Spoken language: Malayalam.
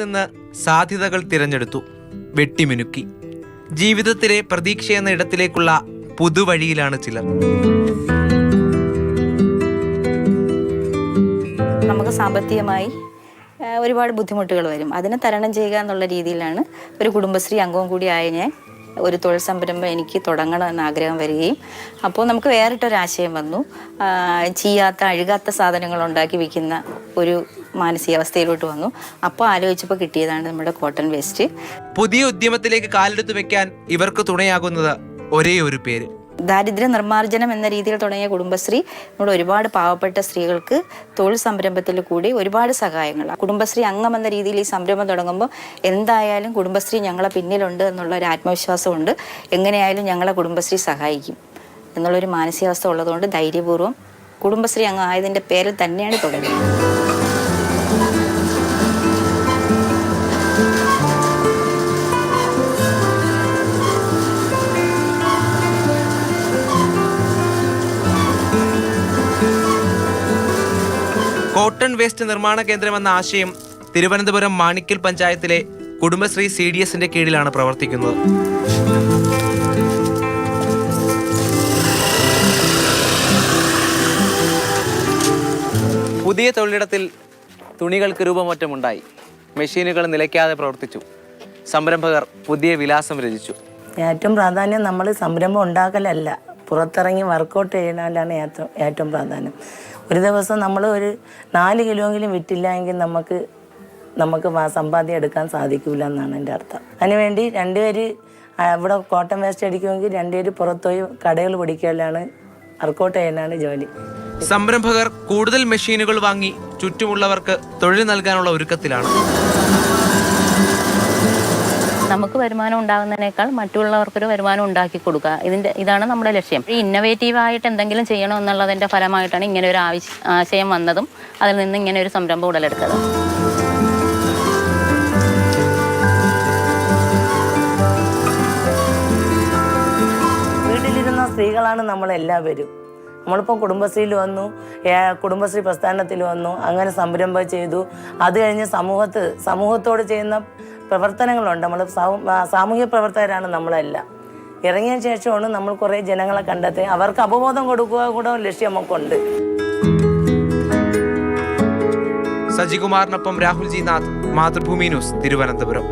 നിന്ന് സാധ്യതകൾ തിരഞ്ഞെടുത്തു, വെട്ടിമിനുക്കി. ജീവിതത്തിലെ പ്രതീക്ഷയെന്ന ഇടത്തിലേക്കുള്ള പുതുവഴിയിലാണ് ചിലർ. നമുക്ക് സാമ്പത്തികമായി ഒരുപാട് ബുദ്ധിമുട്ടുകൾ വരും. അതിനെ തരണം ചെയ്യുക എന്നുള്ള രീതിയിലാണ് ഒരു കുടുംബശ്രീ അംഗവും കൂടി ആയ ഞാൻ ഒരു തൊഴിൽ സംരംഭം എനിക്ക് തുടങ്ങണമെന്ന് ആഗ്രഹം വരികയും അപ്പോൾ നമുക്ക് വേറിട്ടൊരാശയം വന്നു. ചെയ്യാത്ത അഴുകാത്ത സാധനങ്ങൾ ഉണ്ടാക്കി വിൽക്കുന്ന ഒരു മാനസികാവസ്ഥയിലോട്ട് വന്നു. അപ്പോൾ ആലോചിച്ചപ്പോൾ കിട്ടിയതാണ് നമ്മുടെ കോട്ടൺ വേസ്റ്റ്. പുതിയ ഉദ്യമത്തിലേക്ക് കാലെടുത്ത് വെക്കാൻ ഇവർക്ക് തുണയാകുന്നത് ഒരേ ഒരു പേര്, ദാരിദ്ര്യ നിർമ്മാർജ്ജനം എന്ന രീതിയിൽ തുടങ്ങിയ കുടുംബശ്രീ നമ്മുടെ ഒരുപാട് പാവപ്പെട്ട സ്ത്രീകൾക്ക് തൊഴിൽ സംരംഭത്തിൽ കൂടി ഒരുപാട് സഹായങ്ങൾ. കുടുംബശ്രീ അംഗം എന്ന രീതിയിൽ ഈ സംരംഭം തുടങ്ങുമ്പോൾ എന്തായാലും കുടുംബശ്രീ ഞങ്ങളെ പിന്നിലുണ്ട് എന്നുള്ള ഒരു ആത്മവിശ്വാസമുണ്ട്. എങ്ങനെയായാലും ഞങ്ങളെ കുടുംബശ്രീ സഹായിക്കും എന്നുള്ളൊരു മാനസികാവസ്ഥ ഉള്ളതുകൊണ്ട് ധൈര്യപൂർവ്വം കുടുംബശ്രീ അംഗം ആയതിൻ്റെ പേരിൽ തന്നെയാണ് തുടങ്ങിയത്. കോട്ടൺ വേസ്റ്റ് നിർമ്മാണ കേന്ദ്രം എന്ന ആശയം തിരുവനന്തപുരം മാണിക്കൽ പഞ്ചായത്തിലെ കുടുംബശ്രീ CDSന്റെ കീഴിലാണ് പ്രവർത്തിക്കുന്നത്. പുതിയ തൊഴിലിടത്തിൽ തുണികൾക്ക് രൂപമാറ്റമുണ്ടായി. മെഷീനുകൾ നിലയ്ക്കാതെ പ്രവർത്തിച്ചു. സംരംഭകർ പുതിയ വിലാസം രചിച്ചു. ഏറ്റവും പ്രാധാന്യം നമ്മൾ സംരംഭം ഉണ്ടാക്കലല്ല, പുറത്തിറങ്ങി വർക്കൗട്ട് ചെയ്യാനാണ് ഏറ്റവും പ്രാധാന്യം. ഒരു ദിവസം നമ്മൾ ഒരു 4 കിലോയെങ്കിലും വിറ്റില്ല എങ്കിൽ നമുക്ക് സമ്പാദ്യം എടുക്കാൻ സാധിക്കില്ല എന്നാണ് എൻ്റെ അർത്ഥം. അതിനുവേണ്ടി 2 പേര് ഇവിടെ കോട്ടൺ വേസ്റ്റ് അടിക്കുമെങ്കിൽ 2 പേര് പുറത്തുപോയി കടകൾ പിടിക്കലാണ്, വർക്കൗട്ട് ചെയ്യാനാണ് ജോലി. സംരംഭകർ കൂടുതൽ മെഷീനുകൾ വാങ്ങി ചുറ്റുമുള്ളവർക്ക് തൊഴിൽ നൽകാനുള്ള ഒരുക്കത്തിലാണ്. നമുക്ക് വരുമാനം ഉണ്ടാകുന്നതിനേക്കാൾ മറ്റുള്ളവർക്കൊരു വരുമാനം ഉണ്ടാക്കി കൊടുക്കുക, ഇതാണ് നമ്മുടെ ലക്ഷ്യം. ഇന്നോവേറ്റീവായിട്ട് എന്തെങ്കിലും ചെയ്യണം എന്നുള്ളതിൻ്റെ ഫലമായിട്ടാണ് ഇങ്ങനെ ഒരു ആശയം വന്നതും അതിൽ നിന്ന് ഇങ്ങനെ ഒരു സംരംഭം ഉടലെടുത്തത്. വീട്ടിലിരുന്ന സ്ത്രീകളാണ് നമ്മളെല്ലാവരും. നമ്മളിപ്പോൾ കുടുംബശ്രീയിൽ വന്നു, കുടുംബശ്രീ പ്രസ്ഥാനത്തിൽ വന്നു, അങ്ങനെ സംരംഭം ചെയ്തു. അത് കഴിഞ്ഞ് സമൂഹത്തോട് ചെയ്യുന്ന പ്രവർത്തനങ്ങളുണ്ട്. നമ്മൾ സാമൂഹ്യ പ്രവർത്തകരാണ് നമ്മളെല്ലാം. ഇറങ്ങിയ ശേഷമാണ് നമ്മൾ കുറേ ജനങ്ങളെ കണ്ടെത്തി അവർക്ക് അവബോധം കൊടുക്കുക കൂടെ ലക്ഷ്യം നമുക്കുണ്ട്. സജികുമാറിനൊപ്പം രാഹുൽ ജി നാഥ്, മാതൃഭൂമി ന്യൂസ്, തിരുവനന്തപുരം.